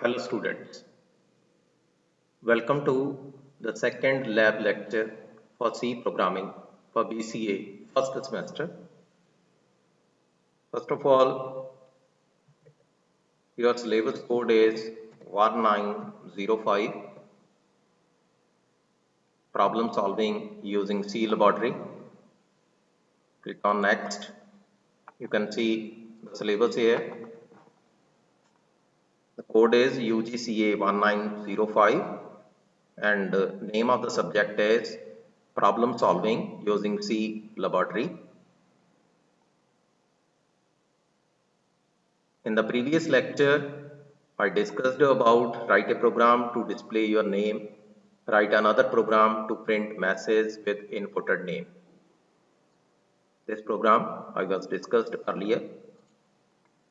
Hello students, welcome to the second lab lecture for C programming for BCA first semester. First of all, your syllabus code is 1905, problem solving using C laboratory. Click on next. You can see the syllabus here. The code is UGCA 1905 and name of the subject is problem solving using C laboratory. In the previous lecture, I discussed about write a program to display your name, write another program to print message with inputted name. This program I was discussed earlier.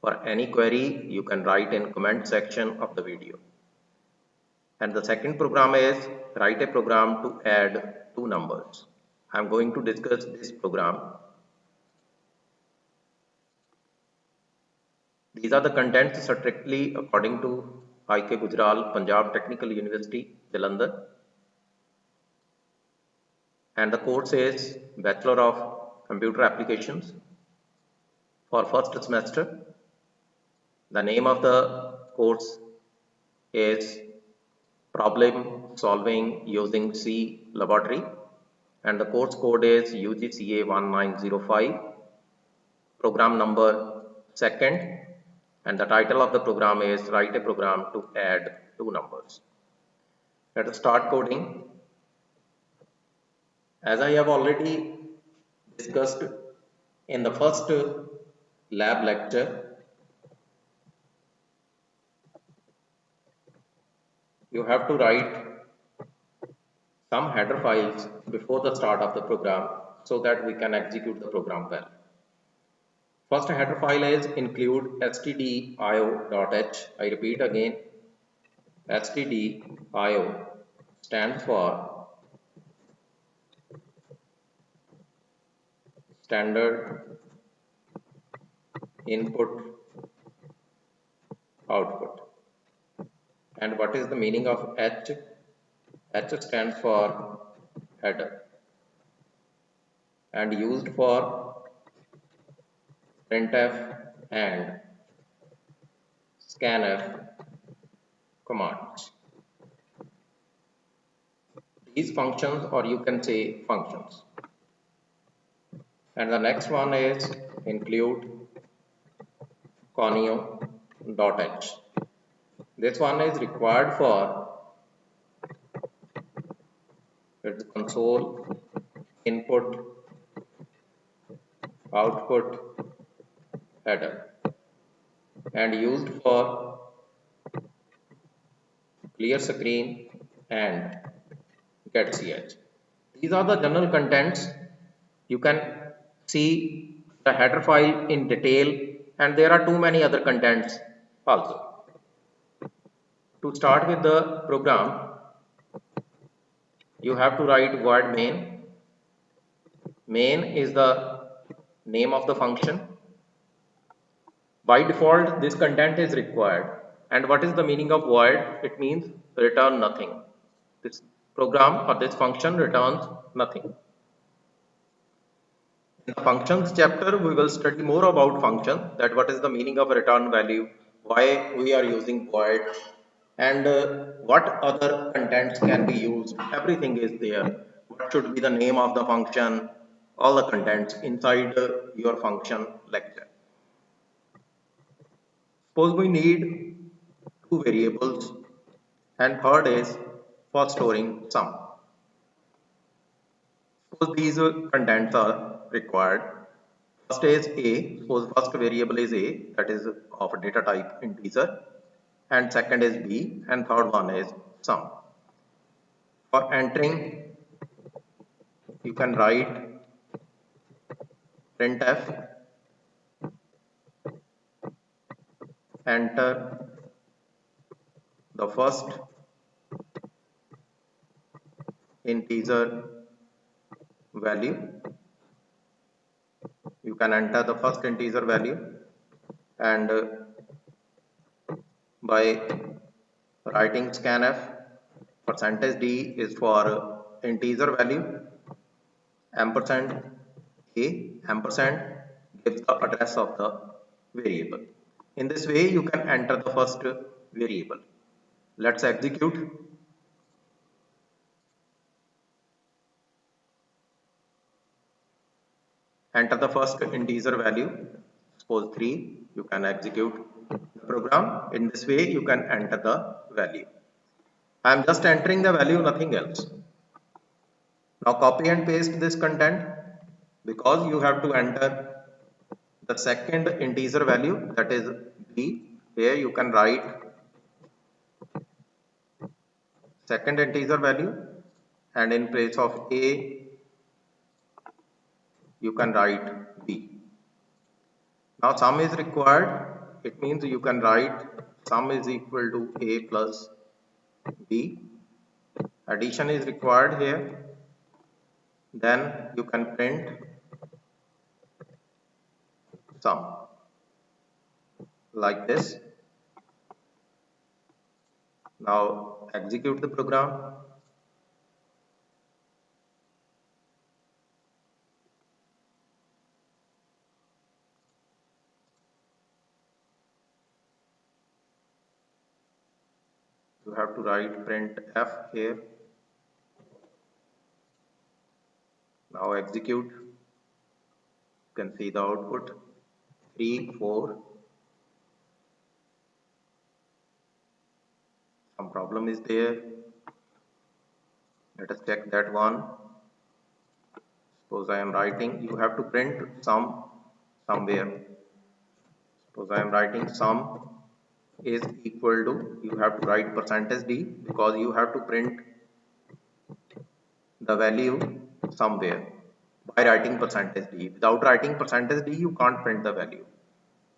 For any query, you can write in comment section of the video. And the second program is write a program to add two numbers. I am going to discuss this program. These are the contents strictly according to IK Gujral, Punjab Technical University, Jalandhar. And the course is Bachelor of Computer Applications for first semester. The name of the course is Problem Solving Using C Laboratory and the course code is UGCA 1905, program number second, and the title of the program is write a program to add two numbers. Let us start coding. As I have already discussed in the first lab lecture, you have to write some header files before the start of the program so that we can execute the program well. First header file is include stdio.h. I repeat again, stdio stands for standard input output. And what is the meaning of H? H stands for header and used for printf and scanf commands. These functions, or you can say functions. And the next one is include conio.h. This one is required for its console input output header and used for clear screen and getch. These are the general contents. You can see the header file in detail and there are too many other contents also. To start with the program, you have to write void main. Main is the name of the function. By default, this content is required. And what is the meaning of void? It means return nothing. This program or this function returns nothing. In the functions chapter, we will study more about function, that what is the meaning of return value, why we are using void, and what other contents can be used. Everything is there. What should be the name of the function, all the contents inside your function lecture. Suppose we need two variables and third is for storing sum. Suppose these contents are required. First is a, suppose first variable is a, that is of data type integer, and second is b, and third one is sum. For entering, you can write printf enter the first integer value. You can enter the first integer value and by writing scanf, percentage d is for integer value, ampersand a, ampersand gives the address of the variable. In this way you can enter the first variable. Let's execute. Enter the first integer value, suppose 3. You can execute the program. In this way you can enter the value. I am just entering the value, nothing else. Now copy and paste this content, because you have to enter the second integer value, that is b. Here you can write second integer value, and in place of a you can write b. Now sum is required. It means you can write sum is equal to a plus b. Addition is required here. Then you can print sum like this. Now execute the program. You have to write print f here. Now execute. You can see the output 3, 4. Some problem is there. Let us check that one. Suppose I am writing, you have to print sum somewhere. Suppose I am writing sum is equal to, you have to write percentage d, because you have to print the value somewhere by writing percentage d. Without writing percentage d you can't print the value.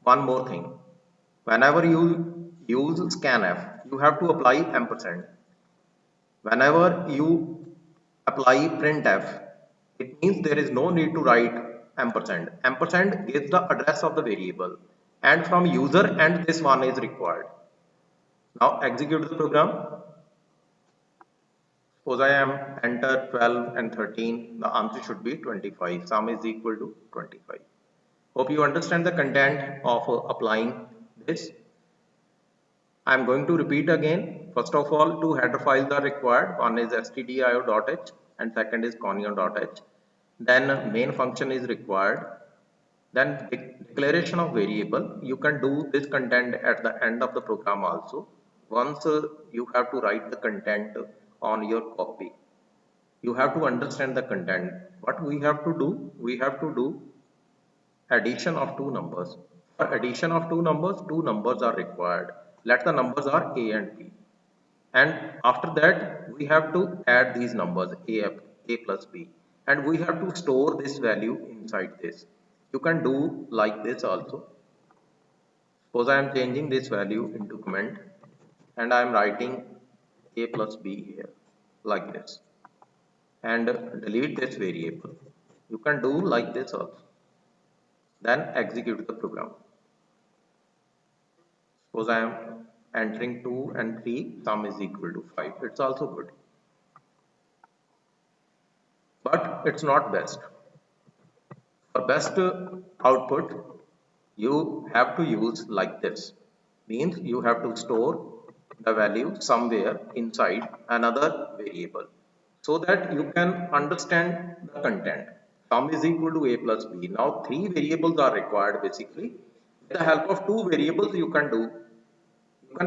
One more thing, whenever you use scanf you have to apply ampersand. Whenever you apply printf, it means there is no need to write ampersand. Ampersand gives the address of the variable, and from user end this one is required. Now execute the program. Suppose I am enter 12 and 13, the answer should be 25. Sum is equal to 25. Hope you understand the content of applying this. I am going to repeat again. First of all, two header files are required. One is stdio.h and second is conio.h. Then main function is required. Then declaration of variable. You can do this content at the end of the program also. Once you have to write the content on your copy, you have to understand the content. What we have to do? We have to do addition of two numbers. For addition of two numbers are required. Let the numbers are a and b. And after that, we have to add these numbers a plus b. And we have to store this value inside this. You can do like this also. Suppose I am changing this value into comment and I am writing a plus b here like this, and delete this variable. You can do like this also. Then execute the program. Suppose I am entering 2 and 3, sum is equal to 5. It's also good, but it's not best. For best output, you have to use like this. Means you have to store the value somewhere inside another variable, so that you can understand the content. Sum is equal to a plus b. Now three variables are required basically. With the help of two variables you can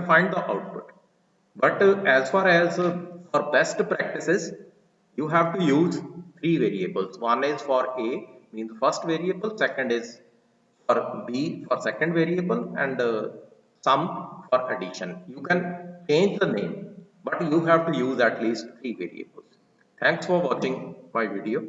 find the output. But as far as for best practices, you have to use three variables. One is for a, means first variable, second is for b for second variable, and sum for addition. You can change the name, but you have to use at least three variables. Thanks for watching my video.